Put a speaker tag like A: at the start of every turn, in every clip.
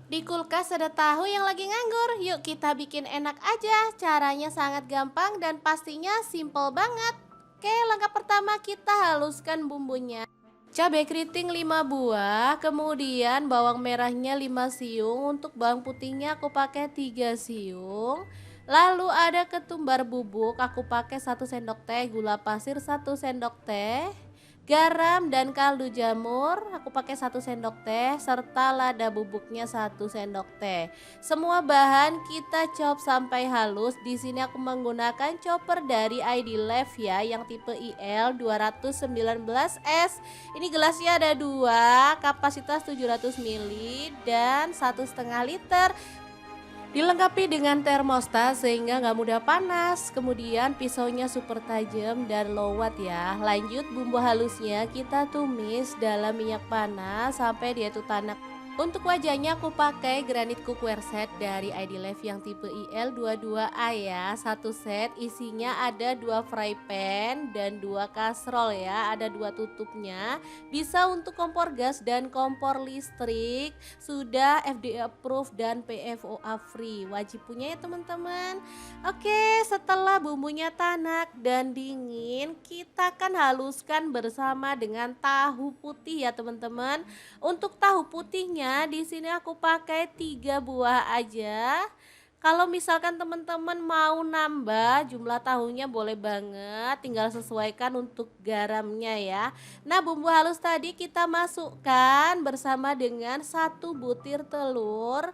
A: Di kulkas ada tahu yang lagi nganggur. Yuk kita bikin enak aja. Caranya sangat gampang dan pastinya simple banget. Oke, langkah pertama kita haluskan bumbunya. Cabai keriting 5 buah, kemudian bawang merahnya 5 siung, untuk bawang putihnya aku pakai 3 siung. Lalu ada ketumbar bubuk, aku pakai 1 sendok teh, gula pasir 1 sendok teh, garam dan kaldu jamur aku pakai 1 sendok teh, serta lada bubuknya 1 sendok teh. Semua bahan kita chop sampai halus. Di sini aku menggunakan chopper dari ID Lev ya, yang tipe IL 219S. Ini gelasnya ada dua, kapasitas 700 ml dan 1,5 liter. Dilengkapi dengan termostat sehingga nggak mudah panas. Kemudian pisaunya super tajam dan low watt ya. Lanjut bumbu halusnya kita tumis dalam minyak panas sampai dia itu tanak. Untuk wajahnya aku pakai granit cookware set dari ID Lev yang tipe IL22A ya. Satu set isinya ada 2 fry pan dan 2 kastrol ya. Ada 2 tutupnya. Bisa untuk kompor gas dan kompor listrik. Sudah FDA approved dan PFOA free. Wajib punya ya teman-teman. Oke, setelah bumbunya tanak dan dingin, kita akan haluskan bersama dengan tahu putih ya teman-teman. Untuk tahu putihnya di sini aku pakai 3 buah aja. Kalau misalkan teman-teman mau nambah jumlah tahunya boleh banget, tinggal sesuaikan untuk garamnya ya. Nah, bumbu halus tadi kita masukkan bersama dengan 1 butir telur.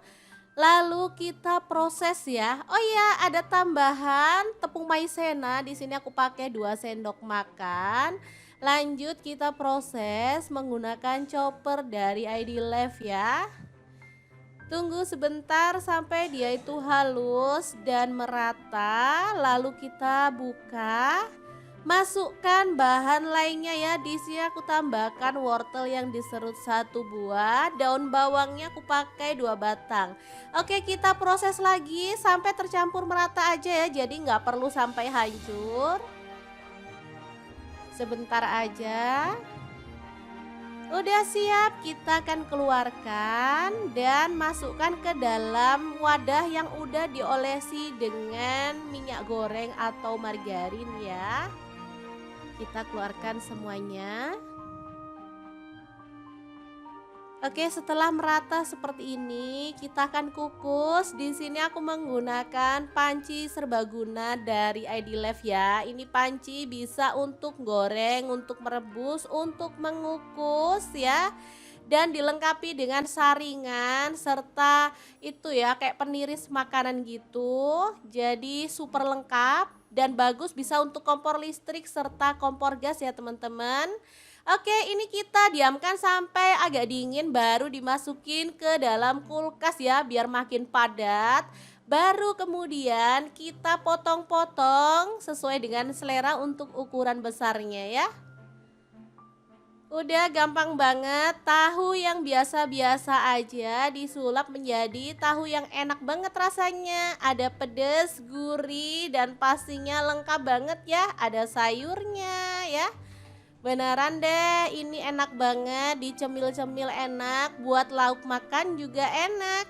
A: Lalu kita proses ya. Oh iya, ada tambahan tepung maizena. Di sini aku pakai 2 sendok makan. Lanjut kita proses menggunakan chopper dari ID Lev ya. Tunggu sebentar sampai dia itu halus dan merata. Lalu kita buka. Masukkan bahan lainnya ya. Di sini aku tambahkan wortel yang diserut 1 buah, daun bawangnya aku pakai 2 batang. Oke, kita proses lagi sampai tercampur merata aja ya. Jadi nggak perlu sampai hancur. Sebentar aja. Udah siap, kita akan keluarkan dan masukkan ke dalam wadah yang udah diolesi dengan minyak goreng atau margarin ya. Kita keluarkan semuanya. Oke, setelah merata seperti ini, kita akan kukus. Di sini aku menggunakan panci serbaguna dari ID Lev ya. Ini panci bisa untuk goreng, untuk merebus, untuk mengukus ya. Dan dilengkapi dengan saringan serta itu ya, kayak peniris makanan gitu. Jadi super lengkap dan bagus, bisa untuk kompor listrik serta kompor gas ya teman-teman. Oke, ini kita diamkan sampai agak dingin baru dimasukin ke dalam kulkas ya, biar makin padat. Baru kemudian kita potong-potong sesuai dengan selera untuk ukuran besarnya ya. Udah gampang banget, tahu yang biasa-biasa aja disulap menjadi tahu yang enak banget rasanya. Ada pedas, gurih, dan pastinya lengkap banget ya, ada sayurnya ya. Beneran deh, ini enak banget, dicemil-cemil enak, buat lauk makan juga enak.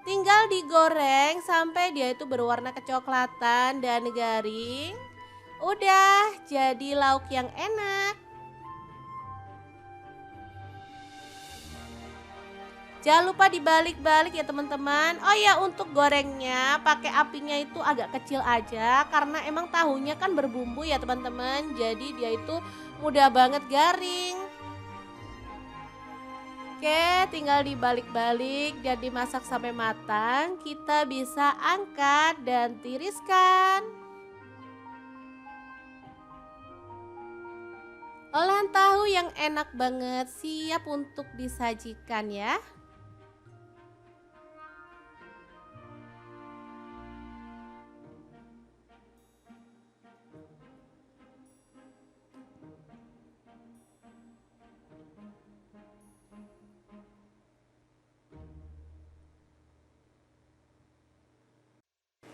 A: Tinggal digoreng sampai dia itu berwarna kecoklatan dan garing. Udah jadi lauk yang enak. Jangan lupa dibalik-balik ya teman-teman. Oh ya, untuk gorengnya pakai apinya itu agak kecil aja karena emang tahunya kan berbumbu ya teman-teman. Jadi dia itu mudah banget garing. Oke, tinggal dibalik-balik dan dimasak sampai matang. Kita bisa angkat dan tiriskan. Olahan tahu yang enak banget siap untuk disajikan ya.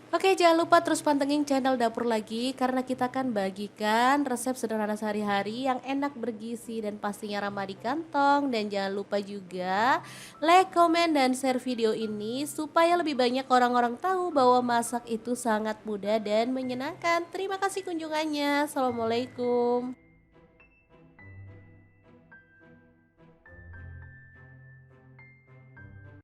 A: Oke, jangan lupa terus pantengin channel Dapur Lagi karena kita akan bagikan resep sederhana sehari-hari yang enak, bergizi, dan pastinya ramah di kantong. Dan jangan lupa juga like, komen, dan share video ini supaya lebih banyak orang-orang tahu bahwa masak itu sangat mudah dan menyenangkan. Terima kasih kunjungannya. Assalamualaikum.